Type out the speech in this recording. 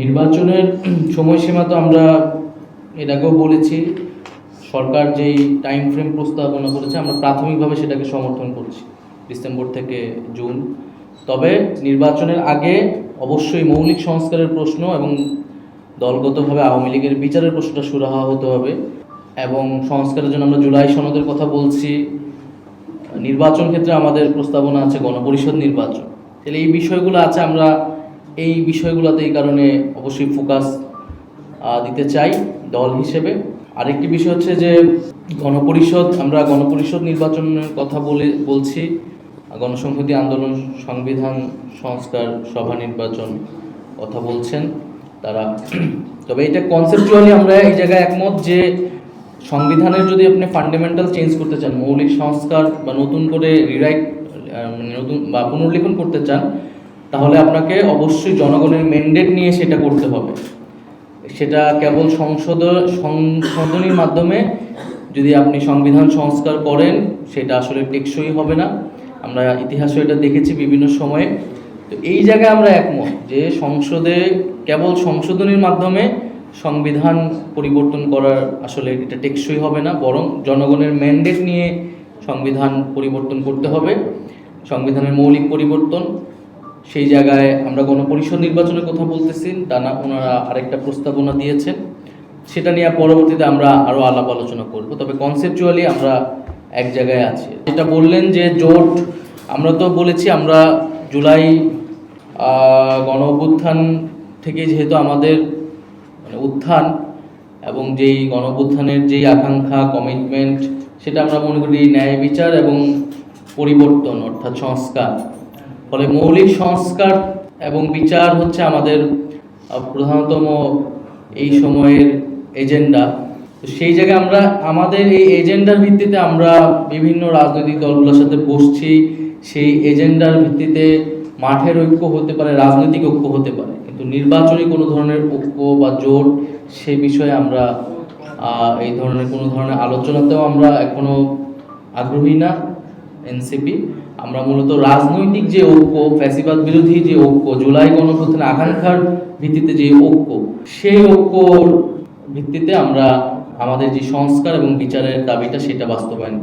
নির্বাচনের সময়সীমা তো আমরা এর আগেও বলেছি, সরকার যেই টাইম ফ্রেম প্রস্তাবনা করেছে আমরা প্রাথমিকভাবে সেটাকে সমর্থন করছি, ডিসেম্বর থেকে জুন। তবে নির্বাচনের আগে অবশ্যই মৌলিক সংস্কারের প্রশ্ন এবং দলগতভাবে আওয়ামী লীগের বিচারের প্রশ্নটা সুরাহা হতে হবে, এবং সংস্কারের জন্য আমরা জুলাই সনদের কথা বলছি। নির্বাচন ক্ষেত্রে আমাদের প্রস্তাবনা আছে গণপরিষদ নির্বাচন। তাহলে এই বিষয়গুলো আছে, আমরা এই বিষয়গুলোতে এই কারণে অবশ্যই ফোকাস দিতে চাই দল হিসেবে। আরেকটি বিষয় হচ্ছে যে আমরা গণপরিষদ নির্বাচনের কথা বলছি, গণসংহতি আন্দোলন সংবিধান সংস্কার সভা নির্বাচন কথা বলছেন তারা। তবে এটা কনসেপচুয়ালি আমরা এই জায়গায় একমত যে সংবিধানের যদি আপনি ফান্ডামেন্টাল চেঞ্জ করতে চান, মৌলিক সংস্কার বা নতুন করে নতুন বা পুনর্লিখন করতে চান, তাহলে আপনাকে অবশ্যই জনগণের ম্যান্ডেট নিয়ে সেটা করতে হবে। সেটা কেবল সংশোধনীর মাধ্যমে যদি আপনি সংবিধান সংস্কার করেন সেটা আসলে টেকসই হবে না। আমরা ইতিহাসে এটা দেখেছি বিভিন্ন সময়ে। তো এই জায়গায় আমরা একমত যে সংসদে কেবল সংশোধনীর মাধ্যমে সংবিধান পরিবর্তন করার আসলে এটা টেকসই হবে না, বরং জনগণের ম্যান্ডেট নিয়ে সংবিধান পরিবর্তন করতে হবে, সংবিধানের মৌলিক পরিবর্তন। সেই জায়গায় আমরা গণপরিষদ নির্বাচনের কথা বলতেছি, ওনারা আরেকটা প্রস্তাবনা দিয়েছেন, সেটা নিয়ে পরবর্তীতে আমরা আরও আলাপ আলোচনা করব। তবে কনসেপচুয়ালি আমরা এক জায়গায় আছি। যেটা বললেন যে জোট, আমরা তো বলেছি আমরা জুলাই গণ অভ্যুত্থান থেকে যেহেতু আমাদের উত্থান এবং যেই গণ অভ্যুত্থানের যেই আকাঙ্ক্ষা কমিটমেন্ট, সেটা আমরা মনে করি ন্যায় বিচার এবং পরিবর্তন অর্থাৎ সংস্কার। ফলে মৌলিক সংস্কার এবং বিচার হচ্ছে আমাদের প্রধানতম এই সময়ের এজেন্ডা। তো সেই জায়গায় আমরা আমাদের এই এজেন্ডার ভিত্তিতে আমরা বিভিন্ন রাজনৈতিক দলগুলোর সাথে বসছি। সেই এজেন্ডার ভিত্তিতে মাঠের ঐক্য হতে পারে, রাজনৈতিক ঐক্য হতে পারে, কিন্তু নির্বাচনী কোনো ধরনের ঐক্য বা জোট সে বিষয়ে আমরা এই ধরনের কোনো ধরনের আলোচনাতেও আমরা এখনো আগ্রহী না। এনসিপি আমরা মূলত রাজনৈতিক যে ঐক্য, ফ্যাসিবাদ বিরোধী যে ঐক্য, জুলাই গণঅভ্যুত্থানের আকাঙ্ক্ষার ভিত্তিতে যে ঐক্য, সেই ঐক্যর ভিত্তিতে আমরা আমাদের যে সংস্কার এবং বিচারের দাবিটা সেটা বাস্তবায়ন